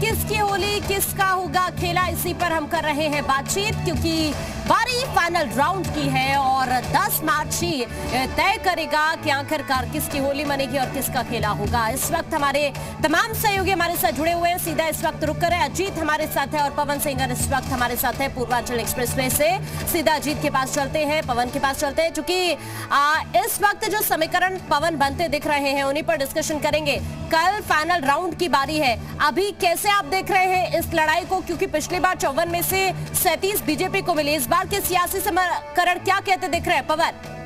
किसकी होली किसका होगा खेला, इसी पर हम कर रहे हैं बातचीत, क्योंकि बारी फाइनल राउंड की है और 10 मार्च ही तय करेगा कि आखिरकार किसकी होली मनेगी और किसका खेला होगा। इस वक्त हमारे तमाम सहयोगी हमारे साथ जुड़े हुए हैं, सीधा इस वक्त रुक कर है। अजीत हमारे साथ है और पवन सिंगर इस वक्त हमारे साथ है पूर्वांचल एक्सप्रेसवे से। सीधा अजीत के पास चलते हैं, पवन के पास चलते हैं, क्योंकि इस वक्त जो समीकरण पवन बनते दिख रहे हैं उन्हीं पर डिस्कशन करेंगे। कल फाइनल राउंड की बारी है, अभी कैसे आप देख रहे हैं इस लड़ाई को, क्योंकि पिछली बार 54 में से 37 बीजेपी को मिले, इस बार के सियासी समीकरण क्या कहते दिख रहे हैं पवन?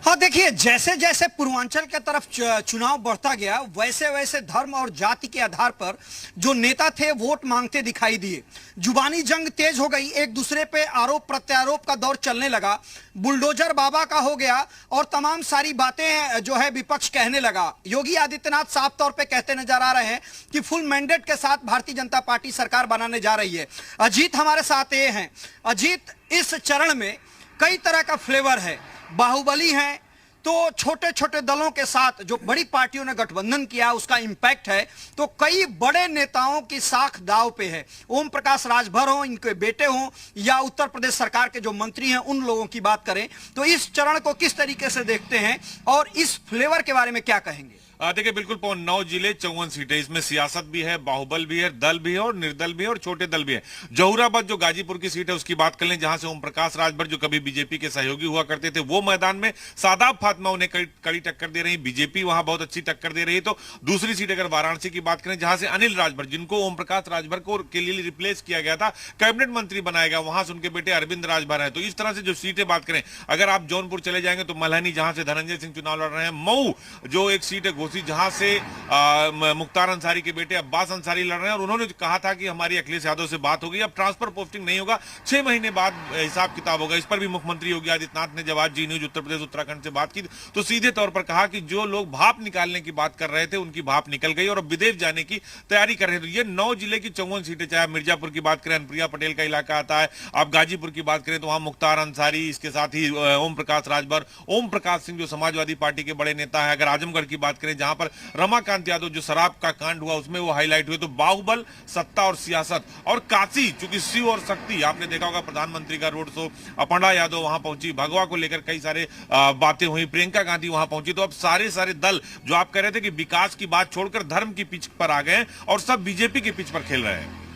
हाँ, देखिए, जैसे जैसे पूर्वांचल के तरफ चुनाव बढ़ता गया वैसे वैसे धर्म और जाति के आधार पर जो नेता थे वोट मांगते दिखाई दिए। जुबानी जंग तेज हो गई, एक दूसरे पे आरोप प्रत्यारोप का दौर चलने लगा, बुलडोजर बाबा का हो गया और तमाम सारी बातें जो है विपक्ष कहने लगा। योगी आदित्यनाथ साफ तौर पे कहते नजर आ रहे हैं कि फुल मैंडेट के साथ भारतीय जनता पार्टी सरकार बनाने जा रही है। अजीत हमारे साथ ये हैं। अजीत, इस चरण में कई तरह का फ्लेवर है, बाहुबली हैं तो छोटे छोटे दलों के साथ जो बड़ी पार्टियों ने गठबंधन किया उसका इंपैक्ट है, तो कई बड़े नेताओं की साख दांव पे है। ओम प्रकाश राजभर हो, इनके बेटे हों या उत्तर प्रदेश सरकार के जो मंत्री हैं उन लोगों की बात करें तो इस चरण को किस तरीके से देखते हैं और इस फ्लेवर के बारे में क्या कहेंगे? देखिए, बिल्कुल पवन, 9 जिले 54 सीटें, इसमें सियासत भी है, बाहुबल भी है, दल भी है और निर्दल भी है और छोटे दल भी है। जहुराबाद जो गाजीपुर की सीट है उसकी बात कर लें, जहां से ओम प्रकाश राजभर जो कभी बीजेपी के सहयोगी हुआ करते थे वो मैदान में सादाब फातिमा उन्हें कड़ी टक्कर दे रही, बीजेपी वहां बहुत अच्छी टक्कर दे रही है। तो दूसरी सीट अगर वाराणसी की बात करें, जहां से अनिल राजभर, जिनको ओम प्रकाश राजभर को के लिए रिप्लेस किया गया था, कैबिनेट मंत्री बनाया गया, वहां से उनके बेटे अरविंद राजभर है। तो इस तरह से जो सीटें बात करें, अगर आप जौनपुर चले जाएंगे तो मल्हनी, जहां से धनंजय सिंह चुनाव लड़ रहे हैं, मऊ जो एक सीट है घोसी, जहां से मुख्तार अंसारी के बेटे अब्बास अंसारी लड़ रहे हैं और उन्होंने कहा था कि हमारी अखिलेश यादव से बात होगी, अब ट्रांसफर पोस्टिंग नहीं होगा, 6 महीने बाद हिसाब किताब होगा। इस पर भी मुख्यमंत्री योगी आदित्यनाथ ने जब आज जी न्यूज उत्तर प्रदेश उत्तराखंड से बात की तो सीधे तौर पर कहा कि जो लोग भाप निकालने की बात कर रहे थे उनकी भाप निकल गई और अब विदेश जाने की तैयारी कर रहे थे। ये 9 जिले की 54 सीटें, चाहे मिर्जापुर की बात करें, अनुप्रिया पटेल का इलाका आता है, आप गाजीपुर की बात करें तो वहां मुख्तार अंसारी, इसके साथ ही ओम प्रकाश राजभर, ओम प्रकाश सिंह जो समाजवादी पार्टी के बड़े नेता है। अगर आजमगढ़ की बात करें, जहां पर रमाकांत यादव जो शराब का कांड हुआ उसमें वो हाईलाइट हुए, तो बाहुबल, सत्ता और सियासत, और काशी चूंकि शिव और शक्ति, आपने देखा होगा प्रधानमंत्री का रोड शो, अपर्णा यादव वहां पहुंची, भगवा को लेकर कई सारे बातें हुई, प्रियंका गांधी वहां पहुंची। तो अब सारे दल जो आप कह रहे थे कि विकास की बात छोड़कर धर्म की पिच पर आ गए और सब बीजेपी के पिच पर खेल रहे हैं।